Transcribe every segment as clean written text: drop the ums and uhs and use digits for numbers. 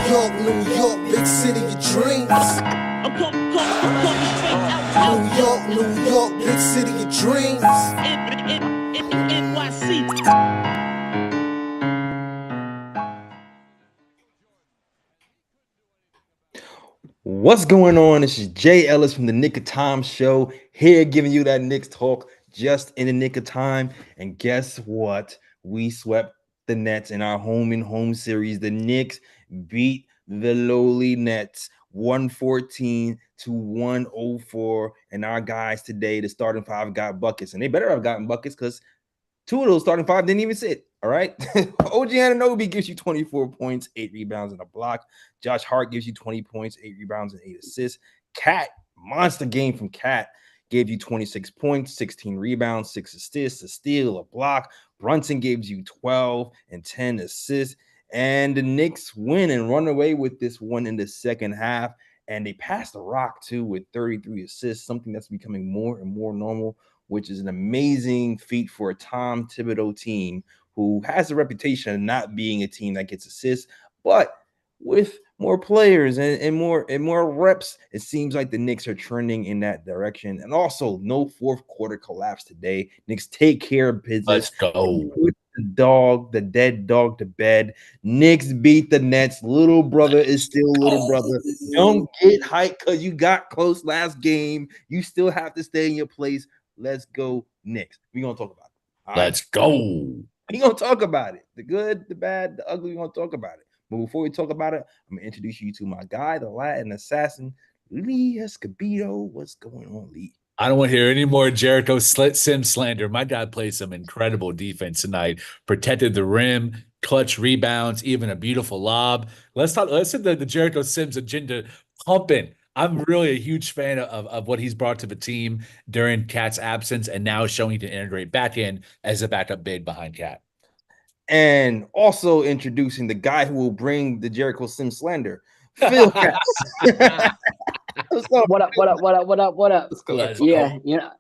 New York, big city of dreams. I'm coming straight out. New York, big city of dreams. NYC. What's going on? This is Jay Ellis from the Nick of Time show, here giving you that Knicks talk just in the nick of time. And guess what? We swept the Nets in our home series. The Knicks beat the lowly Nets 114-104. And our guys today, the starting five, got buckets. And they better have gotten buckets because two of those starting five didn't even sit. All right. OG Anunoby gives you 24 points, 8 rebounds, and a block. Josh Hart gives you 20 points, 8 rebounds, and 8 assists. Cat, monster game from Cat, gave you 26 points, 16 rebounds, 6 assists, a steal, a block. Brunson gives you 12 and 10 assists. And the Knicks win and run away with this one in the second half. And they pass the rock, too, with 33 assists, something that's becoming more and more normal, which is an amazing feat for a Tom Thibodeau team who has a reputation of not being a team that gets assists, but with more players and more reps, it seems like the Knicks are trending in that direction. And also, no fourth quarter collapse today. Knicks take care of business. Let's go. Put the dead dog to bed. Knicks beat the Nets. Little brother is still little brother. Don't get hyped because you got close last game. You still have to stay in your place. Let's go Knicks. We're going to talk about it. Let's go. We're going to talk about it. The good, the bad, the ugly, we're going to talk about it. But before we talk about it, I'm going to introduce you to my guy, the Latin assassin, Lee Escobedo. What's going on, Lee? I don't want to hear any more Jericho Sim slander. My guy played some incredible defense tonight, protected the rim, clutch rebounds, even a beautiful lob. Let's hit the Jericho Sims agenda pumping. I'm really a huge fan of what he's brought to the team during Cat's absence and now showing to integrate back in as a backup big behind Cat. And also introducing the guy who will bring the Jericho Sim slander, Phil Katz. What up?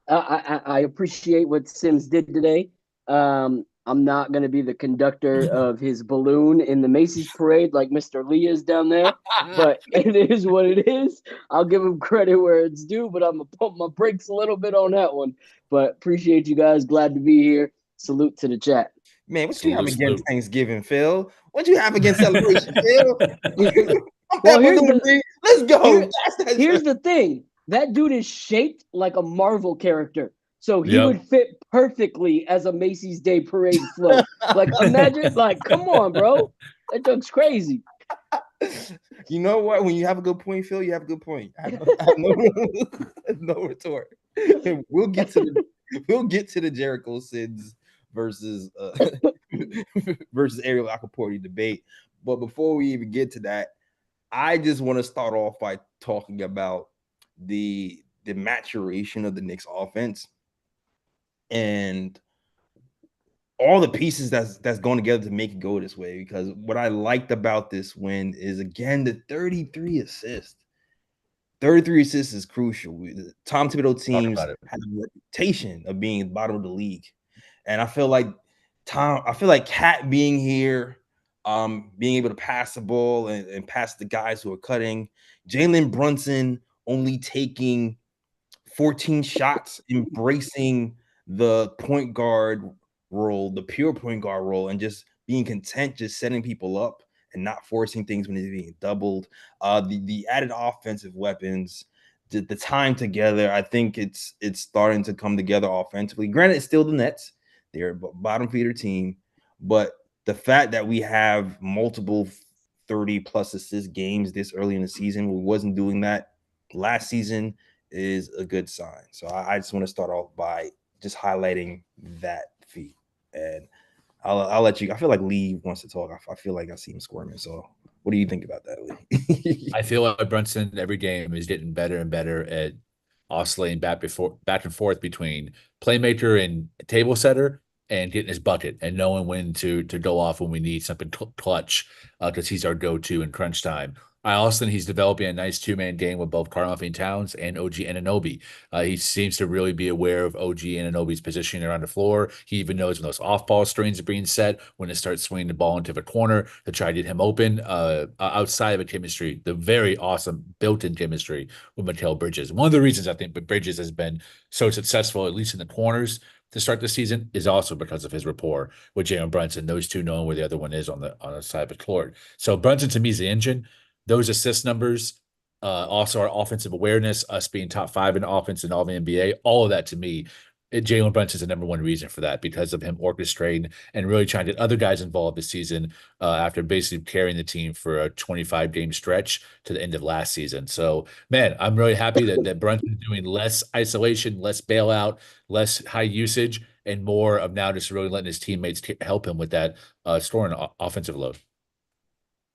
I appreciate what Sims did today. I'm not going to be the conductor of his balloon in the Macy's parade like Mr. Lee is down there, but it is what it is. I'll give him credit where it's due, but I'm going to pump my brakes a little bit on that one. But appreciate you guys. Glad to be here. Salute to the chat. Man, what you have against Thanksgiving, Phil? What you have against celebration, Phil? Let's go. Here's the thing. That dude is shaped like a Marvel character. So he would fit perfectly as a Macy's Day Parade float. Like, imagine, come on, bro. That joke's crazy. You know what? When you have a good point, Phil, you have a good point. I have no retort. We'll get to the Jericho Sids versus Ariel Hukporti debate. But before we even get to that, I just want to start off by talking about the maturation of the Knicks offense and all the pieces that's going together to make it go this way. Because what I liked about this win is, again, the 33 assists. 33 assists is crucial. The Tom Thibodeau teams have a reputation of being at the bottom of the league. And I feel like Cat being here, being able to pass the ball and pass the guys who are cutting. Jalen Brunson only taking 14 shots, embracing the point guard role, the pure point guard role, and just being content, just setting people up and not forcing things when they're being doubled. The added offensive weapons, the time together, I think it's starting to come together offensively. Granted, it's still the Nets. They're a bottom feeder team, but the fact that we have multiple 30-plus assist games this early in the season, we wasn't doing that last season, is a good sign. So I just want to start off by just highlighting that feat. And I'll let you. I feel like Lee wants to talk. I feel like I see him squirming. So what do you think about that, Lee? I feel like Brunson every game is getting better and better at oscillating back and forth between playmaker and table setter and getting his bucket and knowing when to go off when we need something clutch because he's our go-to in crunch time. I also think he's developing a nice two-man game with both Karl-Anthony Towns and OG Anunoby. He seems to really be aware of OG Anunoby's positioning around the floor. He even knows when those off-ball screens are being set, when to start swinging the ball into the corner to try to get him open. Outside of the chemistry, the very awesome built-in chemistry with Mikal Bridges. One of the reasons I think Bridges has been so successful, at least in the corners, to start the season, is also because of his rapport with Jalen Brunson. Those two knowing where the other one is on the side of the court. So Brunson to me is the engine. Those assist numbers, also our offensive awareness, us being top 5 in offense in all the NBA, all of that to me, Jalen Brunson is the number one reason for that because of him orchestrating and really trying to get other guys involved this season after basically carrying the team for a 25-game stretch to the end of last season. So, man, I'm really happy that Brunson's doing less isolation, less bailout, less high usage, and more of now just really letting his teammates help him with that scoring offensive load.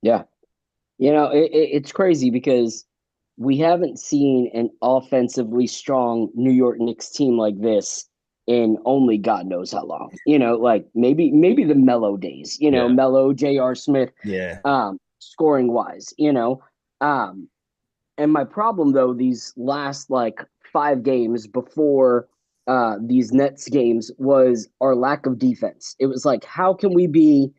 Yeah. It's crazy because we haven't seen an offensively strong New York Knicks team like this in only God knows how long. Like maybe the Melo days, Yeah. Melo, J.R. Smith, Yeah. scoring wise, and my problem though, these last like 5 games before these Nets games was our lack of defense. It was like, how can we be,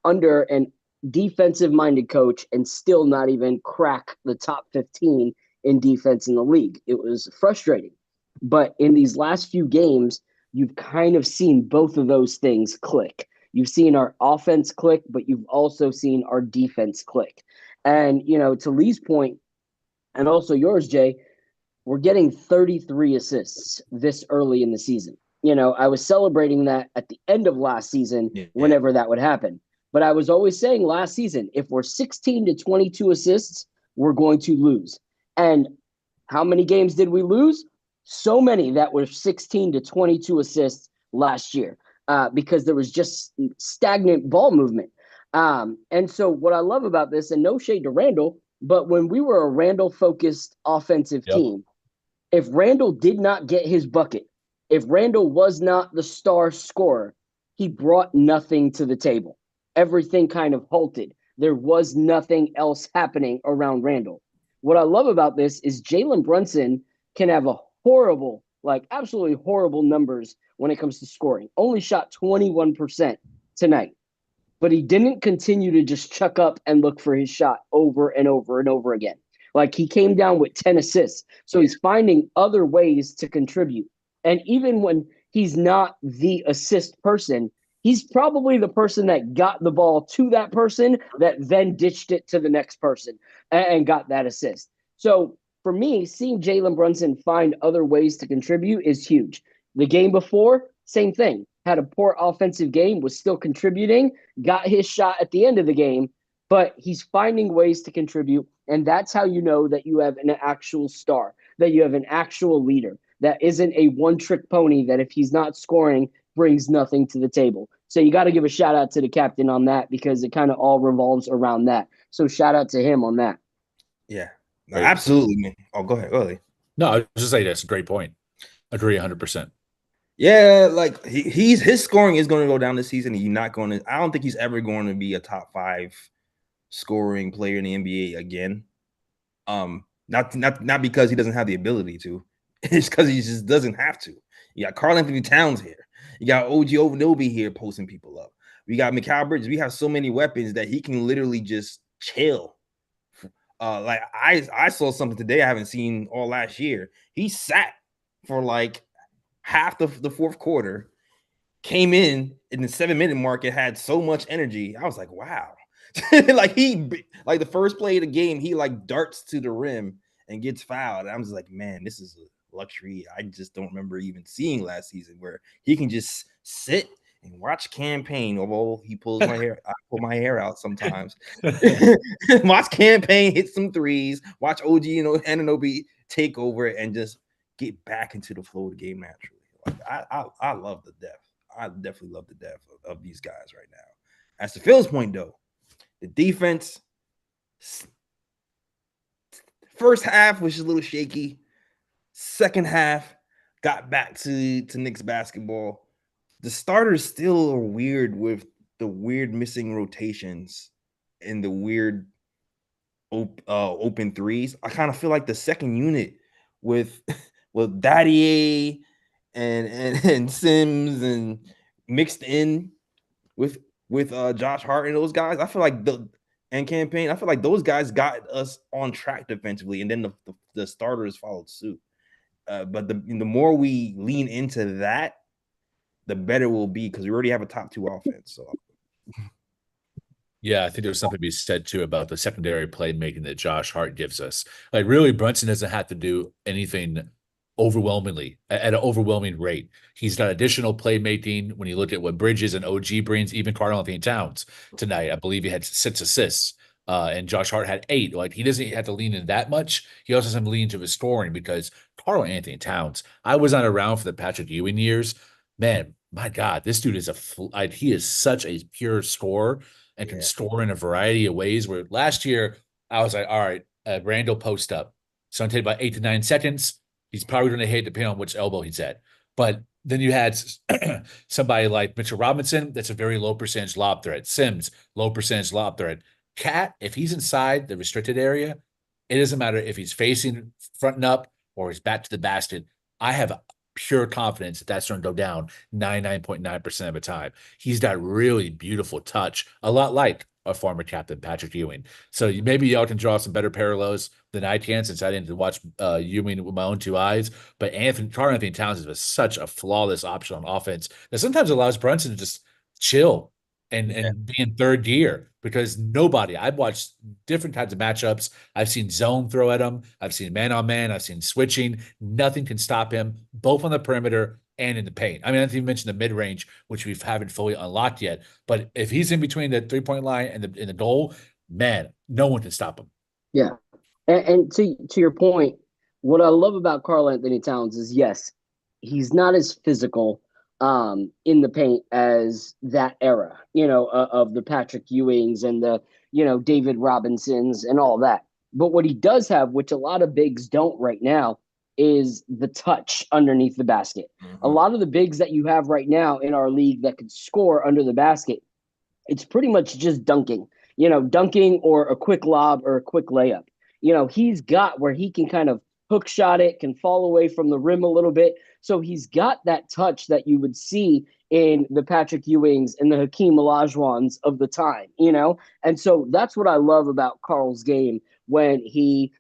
under an defensive minded coach and still not even crack the top 15 in defense in the league? It was frustrating. But in these last few games, you've kind of seen both of those things click. You've seen our offense click, but you've also seen our defense click. And, to Lee's point, and also yours, Jay, we're getting 33 assists this early in the season. I was celebrating that at the end of last season, whenever that would happen. But I was always saying last season, if we're 16 to 22 assists, we're going to lose. And how many games did we lose? So many that were 16 to 22 assists last year because there was just stagnant ball movement. And so what I love about this, and no shade to Randall, but when we were a Randall-focused offensive team, if Randall did not get his bucket, if Randall was not the star scorer, he brought nothing to the table. Everything kind of halted. There was nothing else happening around Randall. What I love about this is Jalen Brunson can have a horrible, like absolutely horrible numbers when it comes to scoring. Only shot 21% tonight. But he didn't continue to just chuck up and look for his shot over and over and over again. Like he came down with 10 assists. So he's finding other ways to contribute. And even when he's not the assist person, he's probably the person that got the ball to that person that then ditched it to the next person and got that assist. So for me, seeing Jalen Brunson find other ways to contribute is huge. The game before, same thing. Had a poor offensive game, was still contributing, got his shot at the end of the game, but he's finding ways to contribute. And that's how you know that you have an actual star, that you have an actual leader, that isn't a one-trick pony that if he's not scoring, brings nothing to the table. So you got to give a shout out to the captain on that because it kind of all revolves around that. So shout out to him on that. Yeah, absolutely, man. Oh, go ahead, early. No, I was just saying that's a great point. Agree 100%. Yeah, like his scoring is going to go down this season. He's not going to. I don't think he's ever going to be a top 5 scoring player in the NBA again. Not because he doesn't have the ability to. It's because he just doesn't have to. You got Karl-Anthony Towns here. You got OG Anunoby here posting people up. We got Mikal Bridges. We have so many weapons that he can literally just chill. Like I saw something today I haven't seen all last year. He sat for like half the fourth quarter, came in the 7-minute mark. It had so much energy. I was like, wow. like the first play of the game, he like darts to the rim and gets fouled. And I'm just like, man, this is a luxury I just don't remember even seeing last season, where he can just sit and watch campaign. Although he pulls my hair, I pull my hair out sometimes. Watch campaign, hit some threes, watch OG Anunoby take over and just get back into the flow of the game naturally. Like I love the depth. I definitely love the depth of these guys right now. As to Phil's point, though, the defense first half was just a little shaky. Second half got back to Knicks basketball. The starters still are weird with the weird missing rotations and the weird open threes. I kind of feel like the second unit with with Daddy and Sims and mixed in with Josh Hart and those guys. I feel like campaign. I feel like those guys got us on track defensively, and then the starters followed suit. But the more we lean into that, the better we'll be because we already have a top 2 offense. So Yeah, I think there's something to be said too about the secondary playmaking that Josh Hart gives us. Like, really, Brunson doesn't have to do anything overwhelmingly at an overwhelming rate. He's got additional playmaking when you look at what Bridges and OG brings, even Karl-Anthony Towns tonight. I believe he had 6 assists. And Josh Hart had 8. Like, he doesn't have to lean in that much. He also doesn't lean into his scoring because Karl-Anthony Towns, I was not around for the Patrick Ewing years. Man, my God, this dude is he is such a pure scorer and can score in a variety of ways. Where last year I was like, all right, Randall post up. So I'm taking about 8 to 9 seconds. He's probably going to hit depending on which elbow he's at. But then you had somebody like Mitchell Robinson, that's a very low percentage lob threat. Sims, low percentage lob threat. Cat, if he's inside the restricted area, it doesn't matter if he's facing fronting up or he's back to the basket. I have pure confidence that that's going to go down 99.9% of the time. He's got really beautiful touch, a lot like a former captain, Patrick Ewing. So maybe y'all can draw some better parallels than I can, since I didn't watch Ewing with my own 2 eyes. But Karl-Anthony Towns is such a flawless option on offense that sometimes allows Brunson to just chill and be in third gear, because I've watched different kinds of matchups. I've seen zone throw at him. I've seen man on man. I've seen switching. Nothing can stop him, both on the perimeter and in the paint. I mean, I didn't even mention the mid range, which we haven't fully unlocked yet. But if he's in between the 3-point line and the goal, man, no one can stop him. Yeah. And to your point, what I love about Karl-Anthony Towns is, yes, he's not as physical in the paint as that era, of the Patrick Ewings and the, David Robinsons and all that. But what he does have, which a lot of bigs don't right now, is the touch underneath the basket. Mm-hmm. A lot of the bigs that you have right now in our league that could score under the basket, it's pretty much just dunking, dunking or a quick lob or a quick layup. He's got where he can kind of hook shot it, can fall away from the rim a little bit. So he's got that touch that you would see in the Patrick Ewings and the Hakeem Olajuwons of the time, And so that's what I love about Karl's game when he,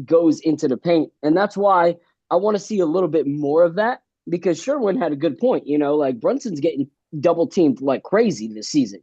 goes into the paint. And that's why I want to see a little bit more of that, because Sherwin had a good point, like Brunson's getting double teamed like crazy this season,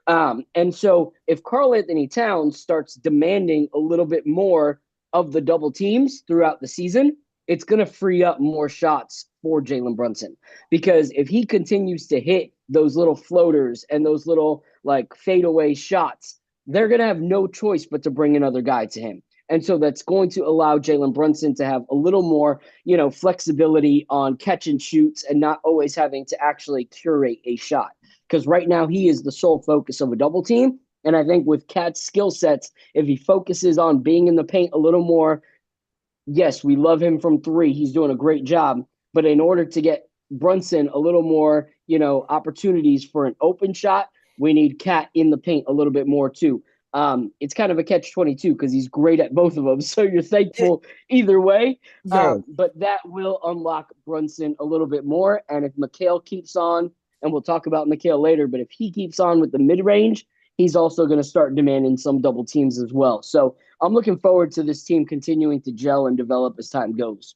and so if Karl-Anthony Towns starts demanding a little bit more of the double teams throughout the season, it's going to free up more shots for Jalen Brunson, because if he continues to hit those little floaters and those little like fadeaway shots, they're going to have no choice but to bring another guy to him. And so that's going to allow Jalen Brunson to have a little more, flexibility on catch and shoots and not always having to actually curate a shot. Because right now he is the sole focus of a double team. And I think with Cat's skill sets, if he focuses on being in the paint a little more, yes, we love him from 3. He's doing a great job. But in order to get Brunson a little more, opportunities for an open shot, we need Cat in the paint a little bit more too. It's kind of a catch-22 because he's great at both of them. So you're thankful either way. But that will unlock Brunson a little bit more. And if Mikal keeps on, and we'll talk about Mikal later, but if he keeps on with the mid-range, he's also going to start demanding some double teams as well. So I'm looking forward to this team continuing to gel and develop as time goes.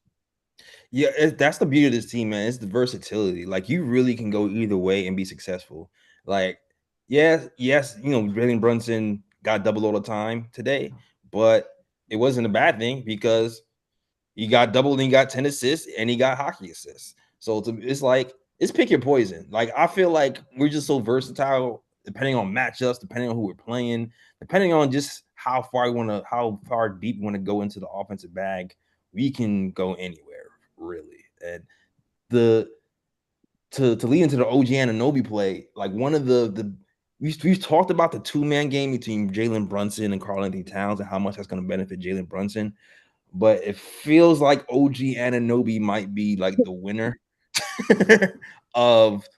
Yeah, that's the beauty of this team, man. It's the versatility. Like, you really can go either way and be successful. Like, yes, Jalen Brunson got double all the time today, but it wasn't a bad thing because he got double and he got 10 assists and he got hockey assists. So it's like, it's pick your poison. Like, I feel like we're just so versatile, depending on matchups, depending on who we're playing, depending on just how far deep we want to go into the offensive bag, we can go anywhere, really. And to lead into the OG Anunoby play, like one of we've talked about the 2-man game between Jalen Brunson and Karl-Anthony Towns and how much that's going to benefit Jalen Brunson. But it feels like OG Anunoby might be like the winner of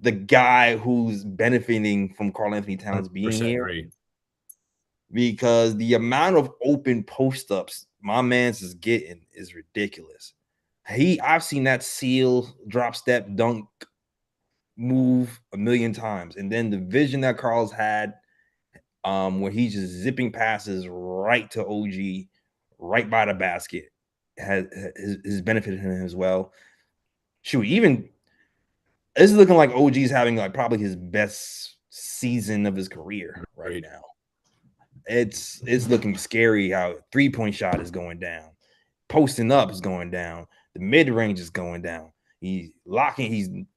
the guy who's benefiting from Karl-Anthony Towns being here. Agree. because the amount of open post ups my man's is getting is ridiculous. I've seen that seal, drop step, dunk move a million times, and then the vision that Carl's had, where he's just zipping passes right to OG, right by the basket, has benefited him as well. Shoot, even this is looking like OG's having like probably his best season of his career right now. It's looking scary how 3-point shot is going down, posting up is going down, the mid range is going down. He's locking.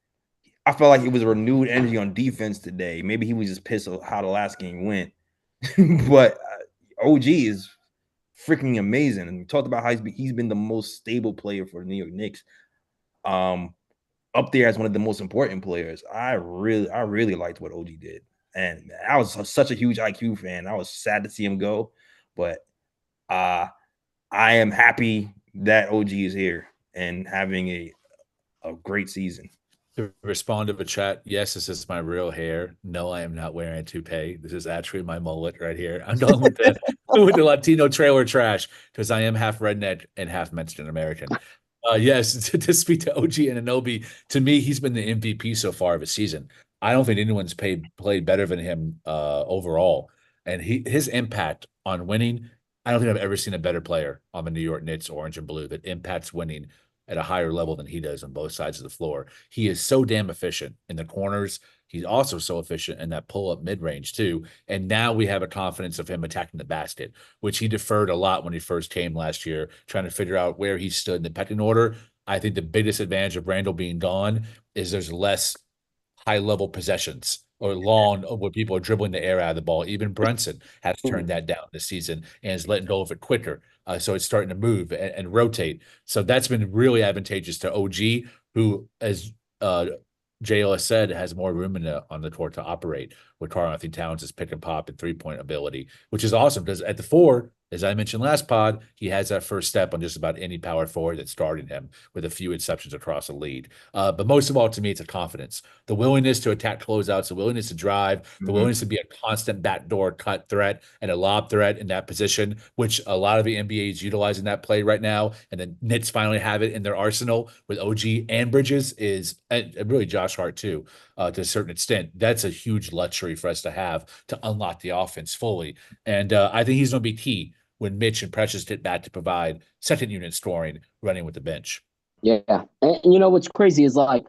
I felt like it was a renewed energy on defense today. Maybe he was just pissed at how the last game went, but OG is freaking amazing. And we talked about how he's been the most stable player for the New York Knicks. Up there as one of the most important players. I really liked what OG did. And I was such a huge IQ fan. I was sad to see him go, but I am happy that OG is here and having a great season. To respond to the chat, yes, this is my real hair. No, I am not wearing a toupee. This is actually my mullet right here. I'm going with the Latino trailer trash because I am half redneck and half Mexican American. Yes, to speak to OG Anunoby, to me, he's been the MVP so far of the season. I don't think anyone's played better than him overall. And his impact on winning, I don't think I've ever seen a better player on the New York Knicks, orange and blue, that impacts winning at a higher level than he does on both sides of the floor. He is so damn efficient in the corners. He's also so efficient in that pull-up mid-range too. And now we have a confidence of him attacking the basket, which he deferred a lot when he first came last year, trying to figure out where he stood in the pecking order. I think the biggest advantage of Randall being gone is there's less high-level possessions or long where people are dribbling the air out of the ball. Even Brunson has turned that down this season and is letting go of it quicker. So it's starting to move and rotate. So that's been really advantageous to OG, who, as JLS said, has more room on the court to operate with Karl-Anthony Towns' pick and pop and three-point ability, which is awesome because at the 4, as I mentioned last pod, he has that first step on just about any power forward that's starting him, with a few exceptions across the league. But most of all, to me, it's a confidence. The willingness to attack closeouts, the willingness to drive, the willingness to be a constant backdoor cut threat and a lob threat in that position, which a lot of the NBA is utilizing that play right now. And the Knicks finally have it in their arsenal with OG and Bridges, and really Josh Hart too, to a certain extent. That's a huge luxury for us to have to unlock the offense fully. And I think he's going to be key when Mitch and Precious get back to provide second unit scoring running with the bench. Yeah. And you know what's crazy is, like,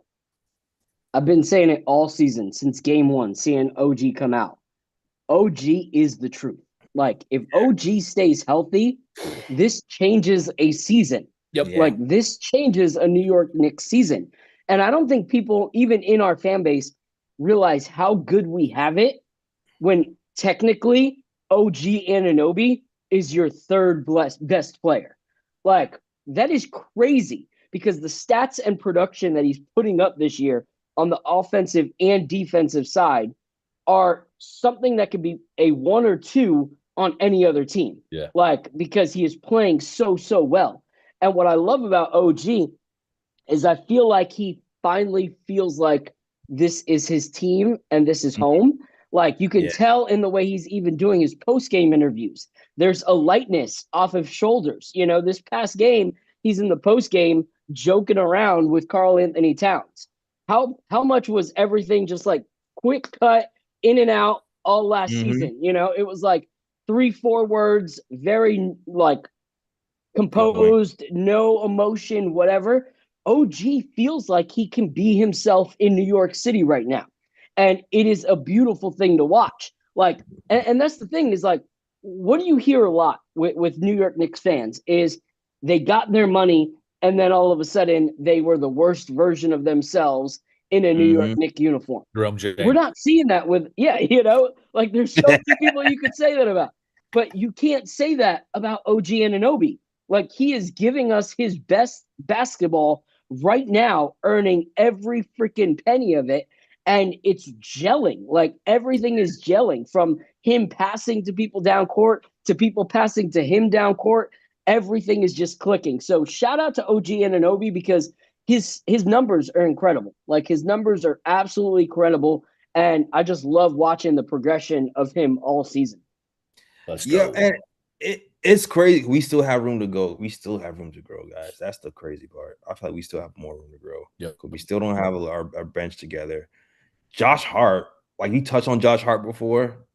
I've been saying it all season since game 1, seeing OG come out. OG is the truth. Like, if OG stays healthy, this changes a season. Yep. Yeah. Like, this changes a New York Knicks season. And I don't think people, even in our fan base, realize how good we have it when technically OG Anunoby is your third best player. Like, that is crazy because the stats and production that he's putting up this year on the offensive and defensive side are something that could be a 1 or 2 on any other team. Yeah. Like, because he is playing so well. And what I love about OG is I feel like he finally feels like this is his team and this is home. Like, you can tell in the way he's even doing his post-game interviews. There's a lightness off of shoulders. You know, this past game, he's in the post-game joking around with Karl-Anthony Towns. How much was everything just like quick cut, in and out all last season? You know, it was like 3-4 words, very like composed, no emotion, whatever. OG feels like he can be himself in New York City right now. And it is a beautiful thing to watch. Like, and that's the thing is, like, what do you hear a lot with New York Knicks fans is they got their money and then all of a sudden they were the worst version of themselves in a New York Knicks uniform. We're not seeing that with, you know, like there's so many people you could say that about. But you can't say that about OG Anunoby. Like, he is giving us his best basketball right now, earning every freaking penny of it. And it's gelling. Like, everything is gelling from him passing to people down court to people passing to him down court. Everything is just clicking. So shout out to OG Anunoby because his numbers are incredible. Like, his numbers are absolutely credible. And I just love watching the progression of him all season. Let's Yeah, go. and it's crazy. We still have room to go. We still have room to grow, guys. That's the crazy part. I feel like we still have more room to grow. Yep. Because we still don't have our bench together. Josh Hart, like you touched on Josh Hart before.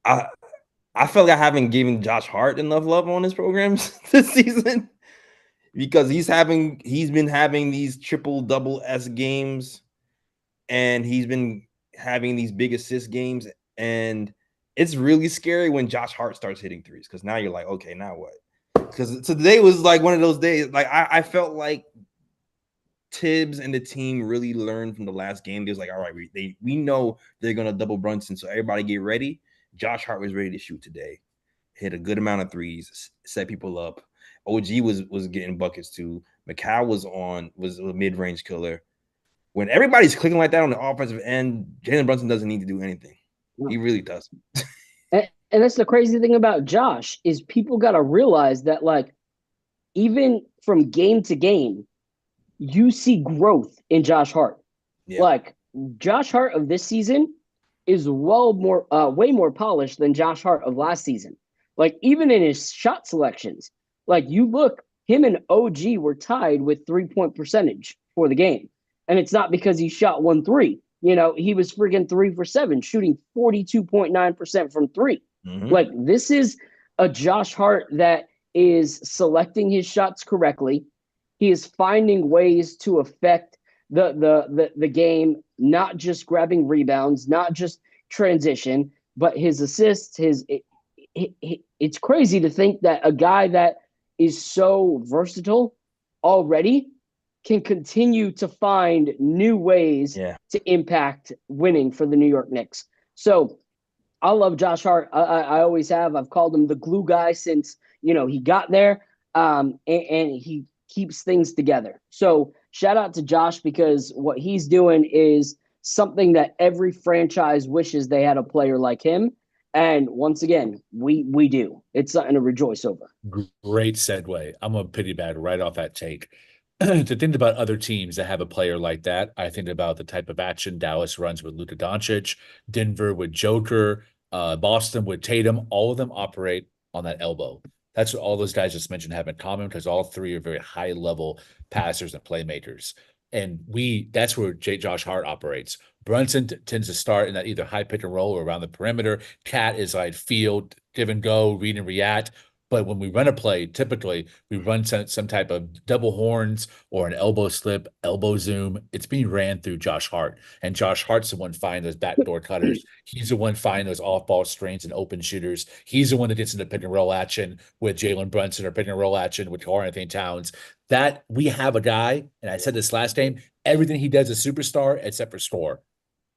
I feel like I haven't given Josh Hart enough love on his programs this season because he's been having these triple double S games and he's been having these big assist games, and it's really scary when Josh Hart starts hitting threes because now you're like, okay, now what? Because today was like one of those days. Like I felt like Thibs and the team really learned from the last game. They was like, all right, we know they're gonna double Brunson, so everybody get ready. Josh Hart was ready to shoot today, hit a good amount of threes, set people up. OG was getting buckets too. McCall was a mid-range killer. When everybody's clicking like that on the offensive end, Jalen Brunson doesn't need to do anything. He really doesn't. And that's the crazy thing about Josh is people got to realize that, like, even from game to game, you see growth in Josh Hart. Yeah. Like, Josh Hart of this season is way more polished than Josh Hart of last season. Like, even in his shot selections, like, you look, him and OG were tied with 3-point percentage for the game. And it's not because he shot 1 3. You know, he was freaking 3 for 7, shooting 42.9% from 3. Mm-hmm. Like, this is a Josh Hart that is selecting his shots correctly. He is finding ways to affect the game, not just grabbing rebounds, not just transition, but his assists. It's crazy to think that a guy that is so versatile already can continue to find new ways to impact winning for the New York Knicks. So I love Josh Hart. I always have. I've called him the glue guy since, he got there, and he keeps things together. So shout out to Josh because what he's doing is something that every franchise wishes they had a player like him. And once again, we do. It's something to rejoice over. Great segue. I'm a pity bag right off that take. To think about other teams that have a player like that, I think about the type of action Dallas runs with Luka Doncic, Denver with Joker, Boston with Tatum. All of them operate on that elbow. That's what all those guys just mentioned have in common because all three are very high level passers and playmakers. And that's where Josh Hart operates. Brunson tends to start in that either high pick and roll or around the perimeter. Cat is like field, give and go, read and react. But when we run a play, typically we run some type of double horns or an elbow slip, elbow zoom. It's being ran through Josh Hart. And Josh Hart's the one finding those backdoor cutters. He's the one finding those off-ball screens and open shooters. He's the one that gets into pick and roll action with Jalen Brunson or pick and roll action with Karl-Anthony Towns. That we have a guy, and I said this last game, everything he does is superstar except for score.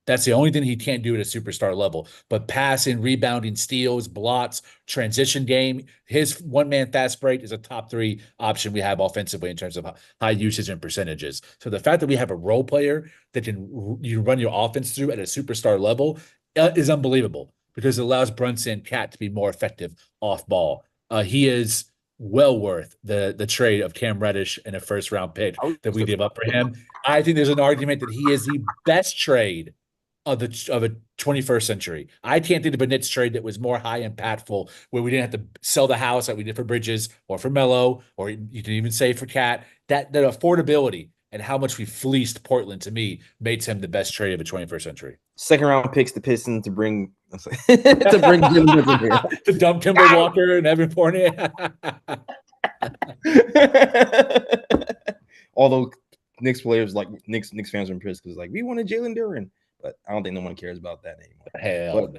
That's the only thing he can't do at a superstar level. But passing, rebounding, steals, blocks, transition game, his one-man fast break is a top 3 option we have offensively in terms of high usage and percentages. So the fact that we have a role player that you run your offense through at a superstar level is unbelievable because it allows Brunson and Cat to be more effective off ball. He is well worth the trade of Cam Reddish and a first-round pick that we gave up for him. I think there's an argument that he is the best trade of a 21st century. I can't think of a Knicks trade that was more high impactful where we didn't have to sell the house like we did for Bridges or for Melo, or you can even say for Cat. That affordability and how much we fleeced Portland, to me, makes him the best trade of the 21st century. Second round picks the Pistons to bring Jim to dump Kimber Walker and Evan Fournier. Although Knicks players like Knicks fans are impressed because we wanted Jalen Duren. But I don't think no one cares about that anymore. Hell,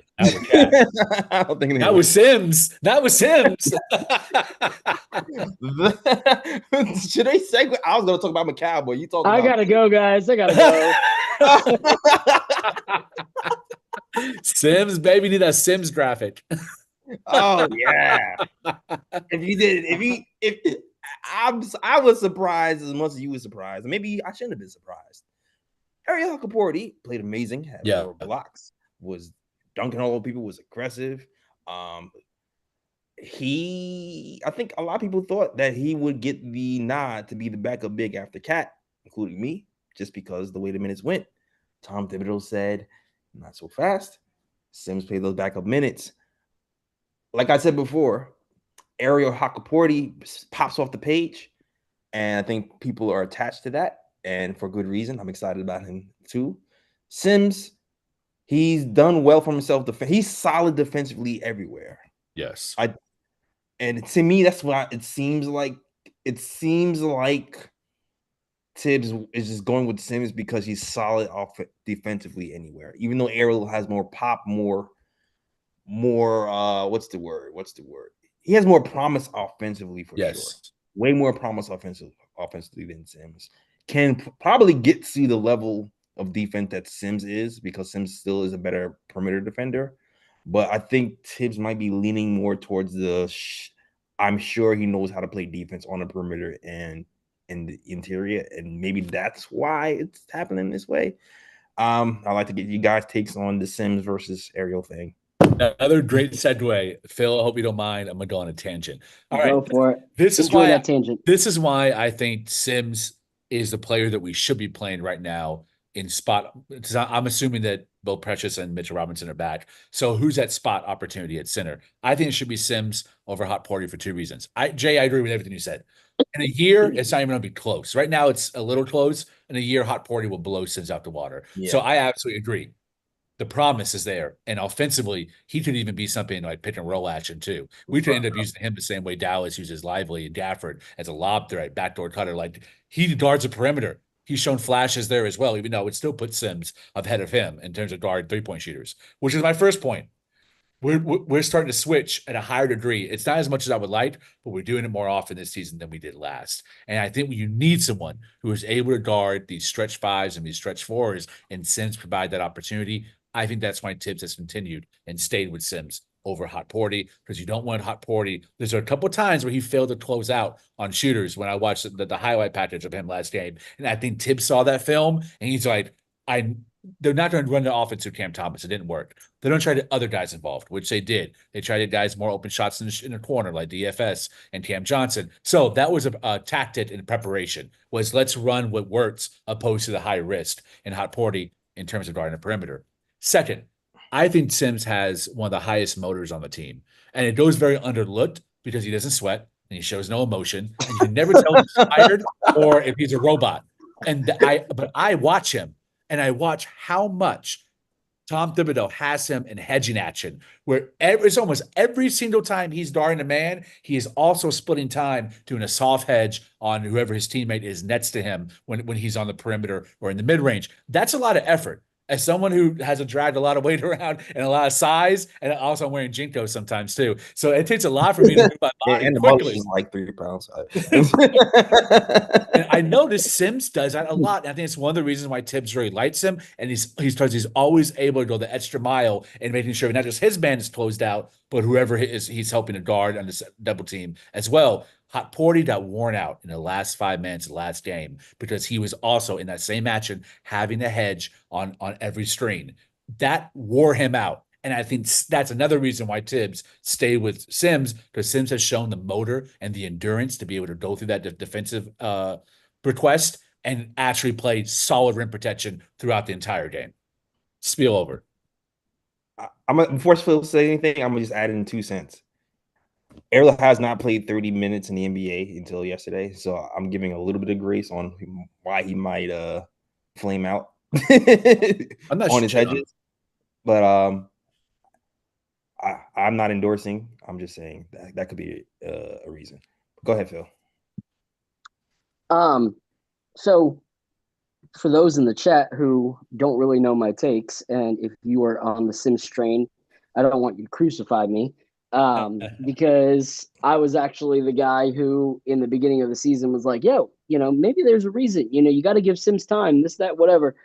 I don't think that was Sims. That was Sims. Should they segue? I was going to talk about McCall, but you talk. I gotta go, guys. I gotta go. Sims, baby, need that Sims graphic. Oh yeah. I was surprised as much as you were surprised. Maybe I shouldn't have been surprised. Ariel Hocaporty played amazing, had more blocks, was dunking all over people, was aggressive. I think a lot of people thought that he would get the nod to be the backup big after Cat, including me, just because the way the minutes went. Tom Thibodeau said, not so fast. Sims played those backup minutes. like I said before, Ariel Hocaporty pops off the page, and I think people are attached to that, and for good reason. I'm excited about him too. Sims, he's done well for himself. He's solid defensively everywhere. Yes. And to me, that's why it seems like Thibs is just going with Sims because he's solid defensively anywhere. Even though Ariel has more pop, more what's the word? He has more promise offensively for sure. Way more promise offensively than Sims. Can probably get to the level of defense that Sims is because Sims still is a better perimeter defender. But I think Thibs might be leaning more towards I'm sure he knows how to play defense on the perimeter and in the interior, and maybe that's why it's happening this way. I'd like to get you guys' takes on the Sims versus Ariel thing. Another great segue. Phil, I hope you don't mind. I'm gonna go on a tangent. All right. Go for it. This is Enjoy why that tangent. This is why I think Sims is the player that we should be playing right now in spot. Because I'm assuming that Bill Precious and Mitchell Robinson are back. So who's that spot opportunity at center? I think it should be Sims over Hukporti for 2 reasons. Jay, I agree with everything you said. In a year, it's not even going to be close. Right now, it's a little close. In a year, Hukporti will blow Sims out the water. Yeah. So I absolutely agree. The promise is there. And offensively, he could even be something like pick and roll action too. We could end up using him the same way Dallas uses Lively and Gafford as a lob threat, backdoor cutter. Like he guards a perimeter. He's shown flashes there as well, even though it still puts Sims ahead of him in terms of guard 3-point shooters, which is my first point. We're starting to switch at a higher degree. It's not as much as I would like, but we're doing it more often this season than we did last. And I think you need someone who is able to guard these stretch fives and these stretch fours, and Sims provide that opportunity. I think that's why Thibs has continued and stayed with Sims over Hukporti, because you don't want Hukporti. There's a couple of times where he failed to close out on shooters when I watched the highlight package of him last game. And I think Thibs saw that film and he's like, they're not going to run the offense through Cam Thomas. It didn't work. They don't try to other guys involved, which they did. They tried to guys more open shots in the corner like DFS and Cam Johnson. So that was a tactic in preparation, was let's run what works opposed to the high risk and Hukporti in terms of guarding the perimeter. Second, I think Sims has one of the highest motors on the team. And it goes very underlooked because he doesn't sweat and he shows no emotion. And you can never tell if he's tired or if he's a robot. But I watch him and I watch how much Tom Thibodeau has him in hedging action, where it's almost every single time he's guarding a man, he is also splitting time doing a soft hedge on whoever his teammate is next to him when he's on the perimeter or in the mid-range. That's a lot of effort. As someone who hasn't dragged a lot of weight around and a lot of size, and also I'm wearing Jinkos sometimes too. So it takes a lot for me to move my body and quickly. Is like 3 pounds. And I noticed Sims does that a lot. And I think it's one of the reasons why Thibs really likes him. And he's always able to go the extra mile in making sure not just his man is closed out, but whoever he's helping to guard on this double team as well. Hukporti got worn out in the last 5 minutes of the last game because he was also in that same action having a hedge on every screen. That wore him out. And I think that's another reason why Thibs stayed with Sims, because Sims has shown the motor and the endurance to be able to go through that defensive request and actually play solid rim protection throughout the entire game. Spiel over. Before Phil say anything, I'm going to just add in 2 cents. Ariel has not played 30 minutes in the NBA until yesterday, so I'm giving a little bit of grace on why he might flame out I'm not on his hedges. But I'm not endorsing. I'm just saying that could be a reason. Go ahead, Phil. So for those in the chat who don't really know my takes, and if you are on the Sims train, I don't want you to crucify me. Because I was actually the guy who in the beginning of the season was like, yo, maybe there's a reason, you got to give Sims time, this, that, whatever.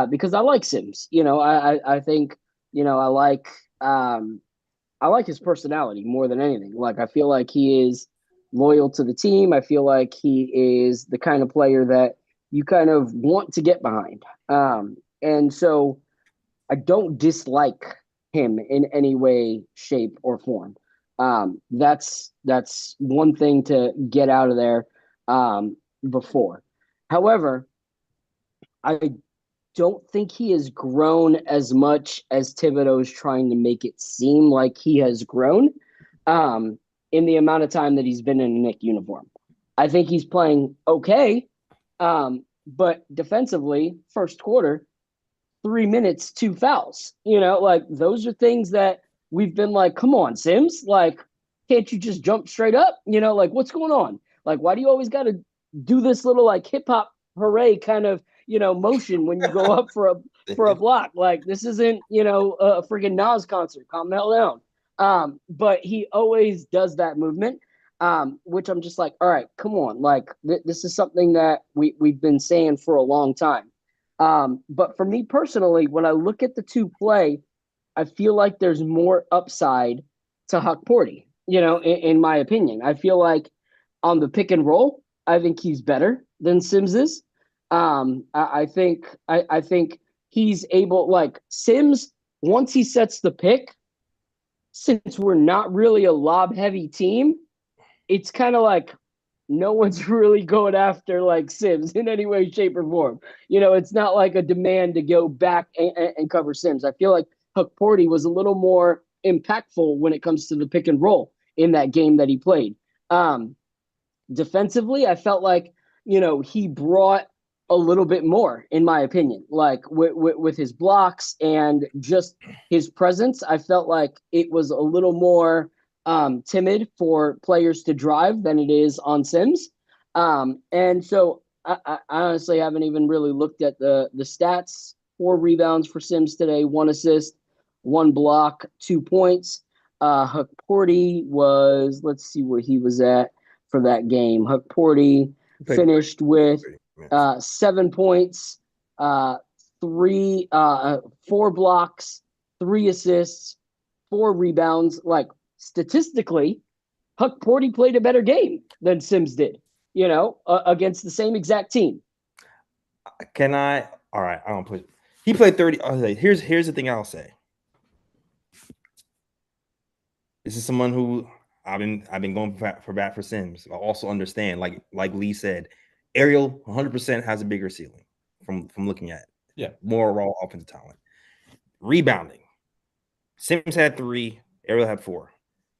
Because I like Sims, I think, I like his personality more than anything. Like, I feel like he is loyal to the team. I feel like he is the kind of player that you kind of want to get behind. And so I don't dislike him in any way, shape, or form. That's one thing to get out of there before. However, I don't think he has grown as much as Thibodeau is trying to make it seem like he has grown. in the amount of time that he's been in a Knick uniform. I think he's playing okay, but defensively, first quarter, 3 minutes, 2 fouls. Like those are things that we've been like, come on, Sims, like, can't you just jump straight up? Like what's going on? Like, why do you always got to do this little like hip hop hooray kind of motion when you go up for a block? Like this isn't a freaking Nas concert. Calm the hell down. But he always does that movement, which I'm just like, all right, come on, like this is something that we've been saying for a long time. But for me personally, when I look at the two play, I feel like there's more upside to Hukporti, in my opinion. I feel like on the pick and roll, I think he's better than Sims is. I think he's able, like Sims, once he sets the pick, since we're not really a lob heavy team, it's kind of like no one's really going after like Sims in any way, shape, or form. It's not like a demand to go back and cover Sims. I feel like Hukporti was a little more impactful when it comes to the pick and roll in that game that he played. Defensively, I felt like, he brought a little bit more, in my opinion, like with his blocks and just his presence. I felt like it was a little more timid for players to drive than it is on Sims. And so I honestly haven't even really looked at the stats. 4 rebounds for Sims today, 1 assist, 1 block, 2 points. Hukporti was, let's see where he was at for that game. Hukporti finished with 7 points, 4 blocks, 3 assists, 4 rebounds. Like statistically, Hukporti played a better game than Sims did, against the same exact team. All right, I don't put it. He played 30. Here's the thing I'll say. This is someone who I've been going for bat for Sims. I also understand, like Lee said, Ariel 100% has a bigger ceiling from looking at it. Yeah, more raw offensive talent. Rebounding, Sims had 3, Ariel had 4.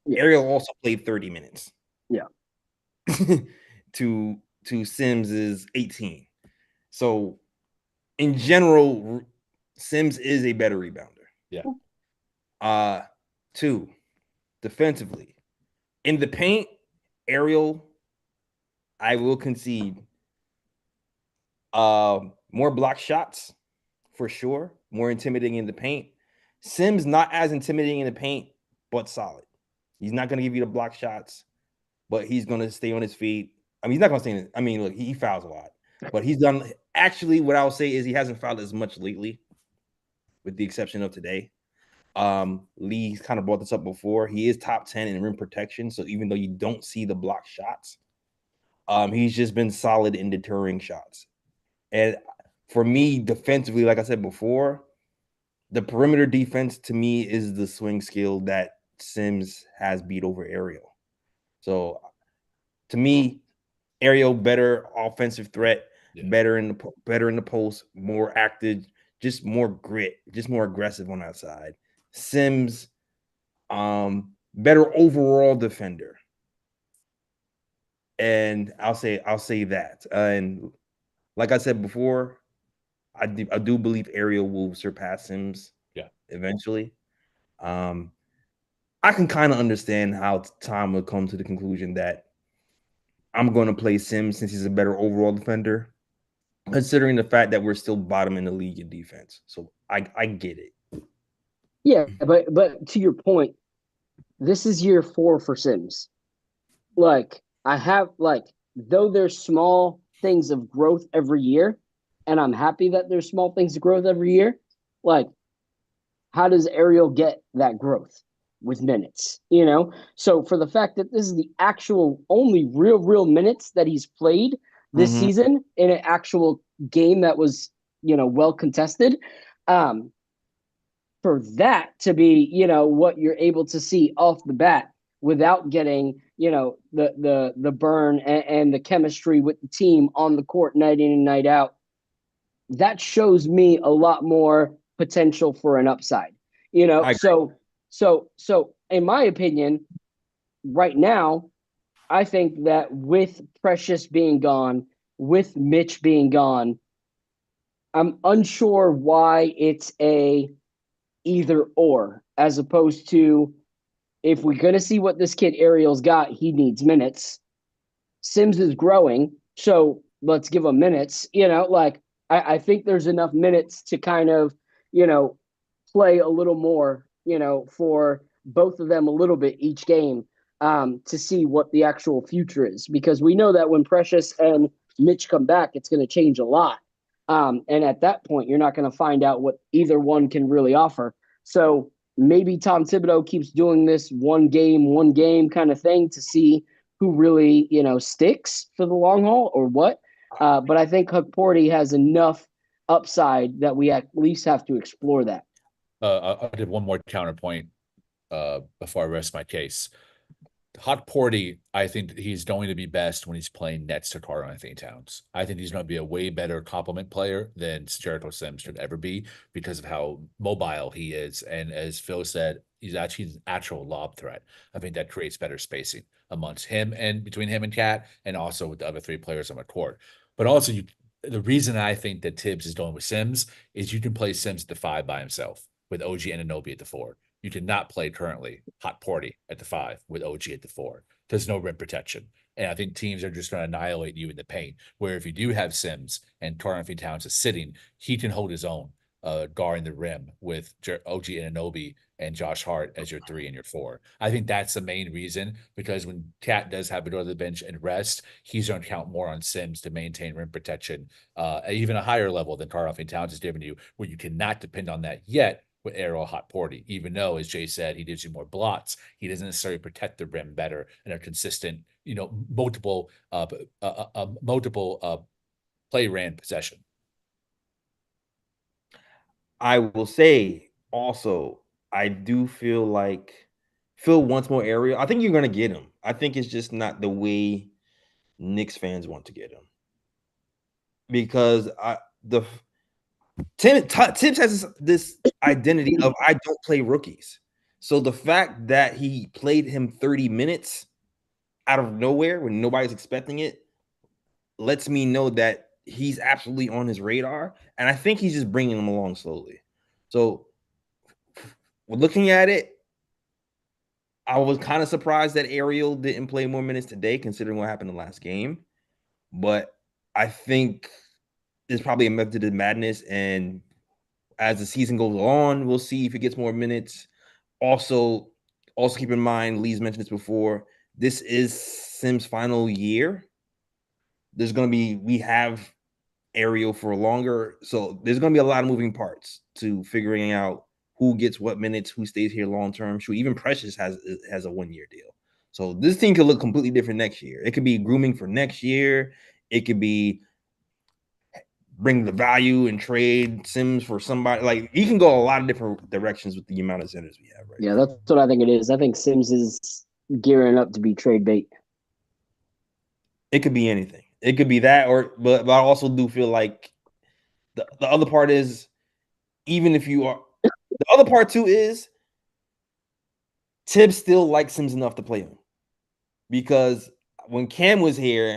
Yeah. Ariel also played 30 minutes. Yeah. to Sims is 18. So in general, Sims is a better rebounder. Yeah. 2, defensively. In the paint, Ariel, I will concede, more block shots for sure, more intimidating in the paint. Sims not as intimidating in the paint, but solid. He's not going to give you the block shots, but he's going to stay on his feet. I mean, he's not going to stay look, he fouls a lot, but he's done. Actually, what I would say is he hasn't fouled as much lately, with the exception of today. Lee kind of brought this up before. He is top 10 in rim protection. So even though you don't see the block shots, he's just been solid in deterring shots. And for me, defensively, like I said before, the perimeter defense to me is the swing skill that Sims has beat over Ariel. So to me, Ariel better offensive threat, better in the post, more active, just more grit, just more aggressive on that side. Sims, better overall defender. And I'll say that. And like I said before, I do believe Ariel will surpass Sims. Yeah, eventually. I can kind of understand how Tom would come to the conclusion that I'm going to play Sims since he's a better overall defender, considering the fact that we're still bottom in the league in defense. So I get it. Yeah, but to your point, this is year 4 for Sims. Like though there's small things of growth every year, and I'm happy that there's small things of growth every year. Like, how does Ariel get that growth? With minutes, So for the fact that this is the actual only real minutes that he's played this season in an actual game that was, well contested, for that to be, what you're able to see off the bat without getting, the burn and the chemistry with the team on the court night in and night out, that shows me a lot more potential for an upside, So in my opinion, right now, I think that with Precious being gone, with Mitch being gone, I'm unsure why it's a either or, as opposed to if we're going to see what this kid Ariel's got, he needs minutes. Sims is growing, so let's give him minutes. Like I think there's enough minutes to kind of, play a little more, for both of them a little bit each game, to see what the actual future is. Because we know that when Precious and Mitch come back, it's going to change a lot. And at that point, you're not going to find out what either one can really offer. So maybe Tom Thibodeau keeps doing this one game kind of thing to see who really, sticks for the long haul or what. But I think Hukporti has enough upside that we at least have to explore that. I did one more counterpoint before I rest my case. Hukporti, I think he's going to be best when he's playing Nets to Karl-Anthony Towns. I think he's going to be a way better complement player than Jericho Sims should ever be because of how mobile he is. And as Phil said, he's actually an actual lob threat. I think that creates better spacing amongst him and between him and Cat, and also with the other 3 players on the court. But also, the reason I think that Thibs is going with Sims is you can play Sims at the 5 by himself with OG Anunoby at the 4. You cannot play currently Hukporti at the 5 with OG at the 4. There's no rim protection. And I think teams are just going to annihilate you in the paint. Where if you do have Sims and Karl-Anthony Towns is sitting, he can hold his own, guarding the rim with OG Anunoby and Josh Hart as your 3 and your 4. I think that's the main reason, because when Cat does have to go to the bench and rest, he's going to count more on Sims to maintain rim protection, at even a higher level than Karl-Anthony Towns is giving you, where you cannot depend on that yet with Ariel Hukporti, even though, as Jay said, he gives you more blots. He doesn't necessarily protect the rim better and a consistent, multiple play ran possession. I will say also, I do feel like Phil wants more Ariel. I think you're going to get him. I think it's just not the way Knicks fans want to get him, because Thibs has this identity of I don't play rookies. So the fact that he played him 30 minutes out of nowhere when nobody's expecting it lets me know that he's absolutely on his radar. And I think he's just bringing him along slowly. So looking at it, I was kind of surprised that Ariel didn't play more minutes today, considering what happened in the last game. But I think there's probably a method to madness, and as the season goes on, we'll see if he gets more minutes. Also keep in mind, Lee's mentioned this before, this is Sims' final year. We have Ariel for longer, so there's going to be a lot of moving parts to figuring out who gets what minutes, who stays here long term. Sure, even Precious has a 1-year deal. So this team could look completely different next year. It could be grooming for next year. It could be bring the value and trade Sims for somebody. Like, he can go a lot of different directions with the amount of centers we have right now. Yeah, that's what I think it is. I think Sims is gearing up to be trade bait. It could be anything. It could be that, but I also do feel like the other part is, even if you are, the other part too is Thibs still likes Sims enough to play him, because when Cam was here